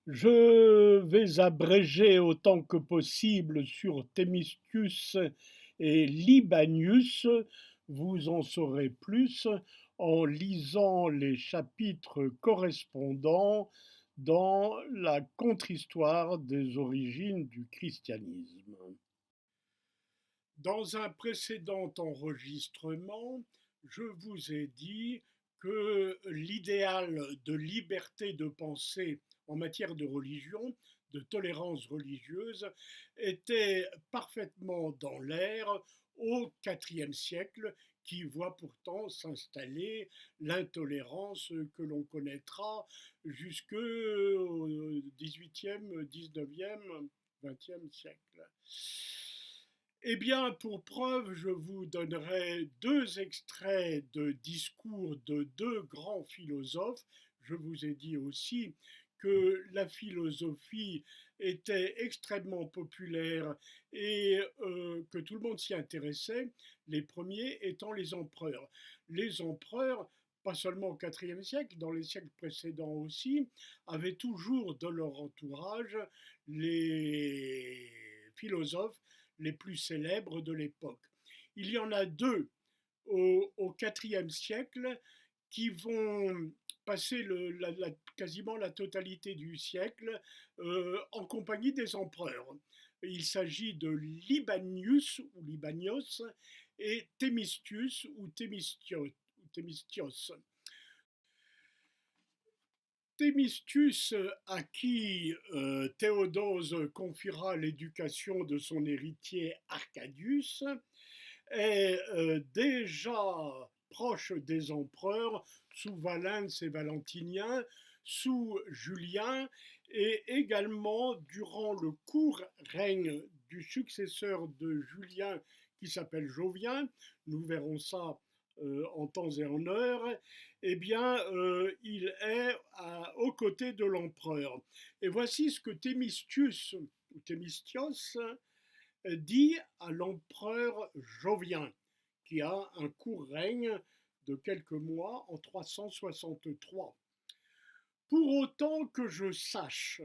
Je vais abréger autant que possible sur Thémistius et Libanius. Vous en saurez plus en lisant les chapitres correspondants dans la contre-histoire des origines du christianisme. Dans un précédent enregistrement, je vous ai dit que l'idéal de liberté de pensée en matière de religion, de tolérance religieuse, était parfaitement dans l'air au IVe siècle, qui voit pourtant s'installer l'intolérance que l'on connaîtra jusqu'au XVIIIe, XIXe, XXe siècle. Eh bien, pour preuve, je vous donnerai deux extraits de discours de deux grands philosophes. Je vous ai dit aussi que la philosophie était extrêmement populaire et que tout le monde s'y intéressait, les premiers étant les empereurs. Les empereurs, pas seulement au IVe siècle, dans les siècles précédents aussi, avaient toujours dans leur entourage les philosophes les plus célèbres de l'époque. Il y en a deux au IVe siècle qui vont passer quasiment la totalité du siècle en compagnie des empereurs. Il s'agit de Libanius ou Libanios et Thémistius ou Thémistios. Thémistius, à qui Théodose confiera l'éducation de son héritier Arcadius, est déjà proche des empereurs sous Valens et Valentinien, sous Julien, et également durant le court règne du successeur de Julien qui s'appelle Jovien, nous verrons ça en temps et en heure, eh bien, il est aux côtés de l'empereur. Et voici ce que Thémistius, ou Thémistios, dit à l'empereur Jovien, qui a un court règne de quelques mois en 363. Pour autant que je sache,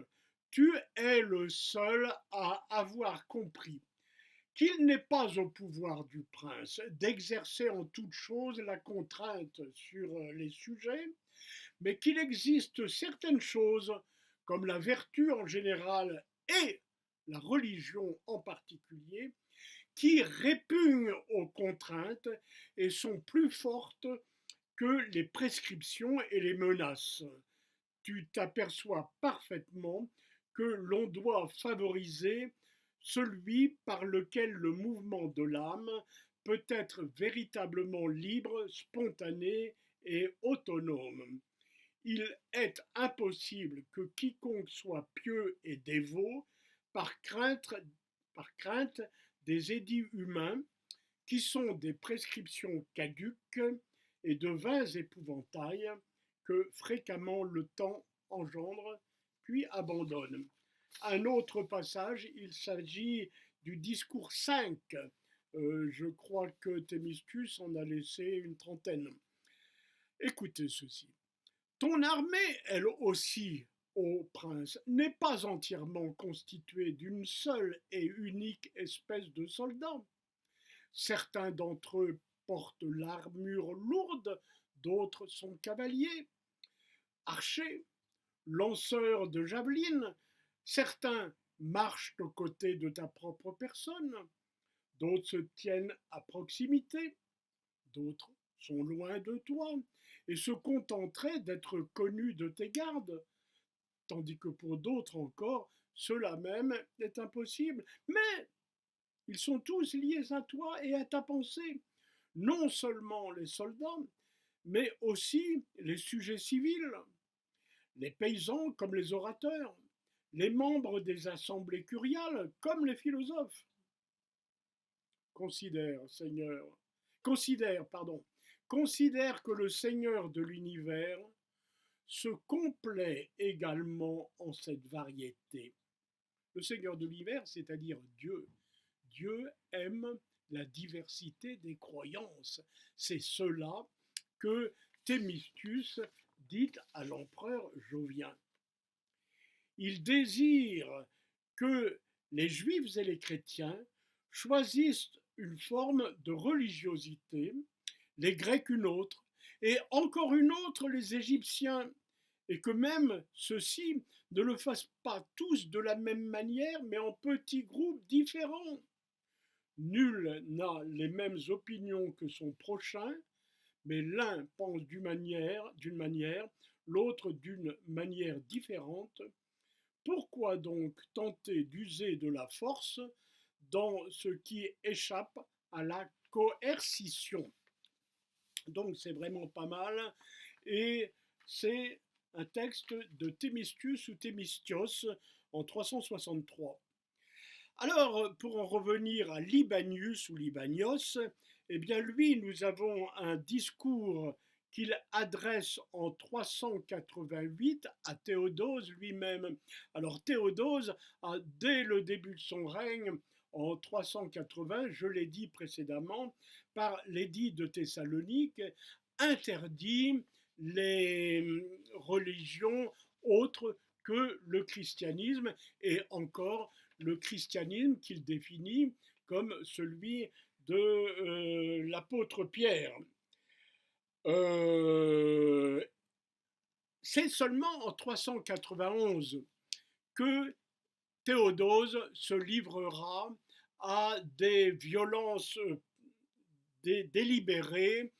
tu es le seul à avoir compris qu'il n'est pas au pouvoir du prince d'exercer en toute chose la contrainte sur les sujets, mais qu'il existe certaines choses, comme la vertu en général et la religion en particulier, qui répugnent aux contraintes et sont plus fortes que les prescriptions et les menaces. Tu t'aperçois parfaitement que l'on doit favoriser celui par lequel le mouvement de l'âme peut être véritablement libre, spontané et autonome. Il est impossible que quiconque soit pieux et dévot, par crainte, par crainte des édits humains, qui sont des prescriptions caduques et de vains épouvantails que fréquemment le temps engendre, puis abandonne. Un autre passage, il s'agit du discours 5. Je crois que Thémistius en a laissé une trentaine. Écoutez ceci. Ton armée, elle aussi, ô prince, n'est pas entièrement constituée d'une seule et unique espèce de soldats. Certains d'entre eux portent l'armure lourde, d'autres sont cavaliers, archers, lanceurs de javelines. Certains marchent aux côtés de ta propre personne, d'autres se tiennent à proximité, d'autres sont loin de toi et se contenteraient d'être connus de tes gardes, tandis que pour d'autres encore, cela même est impossible. Mais ils sont tous liés à toi et à ta pensée, non seulement les soldats, mais aussi les sujets civils, les paysans comme les orateurs, les membres des assemblées curiales comme les philosophes. Considère, Seigneur, considère que le Seigneur de l'univers se complaît également en cette variété. Le Seigneur de l'univers, c'est-à-dire Dieu. Dieu aime la diversité des croyances. C'est cela que Thémistius dit à l'empereur Jovien. il désire que les juifs et les chrétiens choisissent une forme de religiosité, les Grecs une autre, et encore une autre les Égyptiens, et que même ceux-ci ne le fassent pas tous de la même manière, mais en petits groupes différents. Nul n'a les mêmes opinions que son prochain, mais l'un pense d'une manière, l'autre d'une manière différente. Pourquoi donc tenter d'user de la force dans ce qui échappe à la coercition? Donc c'est vraiment pas mal, et c'est un texte de Thémistius ou Thémistios en 363. Alors, pour en revenir à Libanius ou Libanios, eh bien lui, nous avons un discours qu'il adresse en 388 à Théodose lui-même. Alors Théodose a, dès le début de son règne, en 380, je l'ai dit précédemment, par l'édit de Thessalonique, interdit les religions autres que le christianisme, et encore le christianisme qu'il définit comme celui de l'apôtre Pierre. Euh, c'est seulement en 391 que Théodose se livrera à des violences délibérées.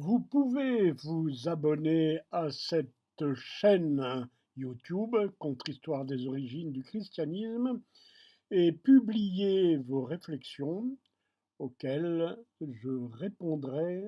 Vous pouvez vous abonner à cette chaîne YouTube, Contre-Histoire des origines du christianisme, et publier vos réflexions auxquelles je répondrai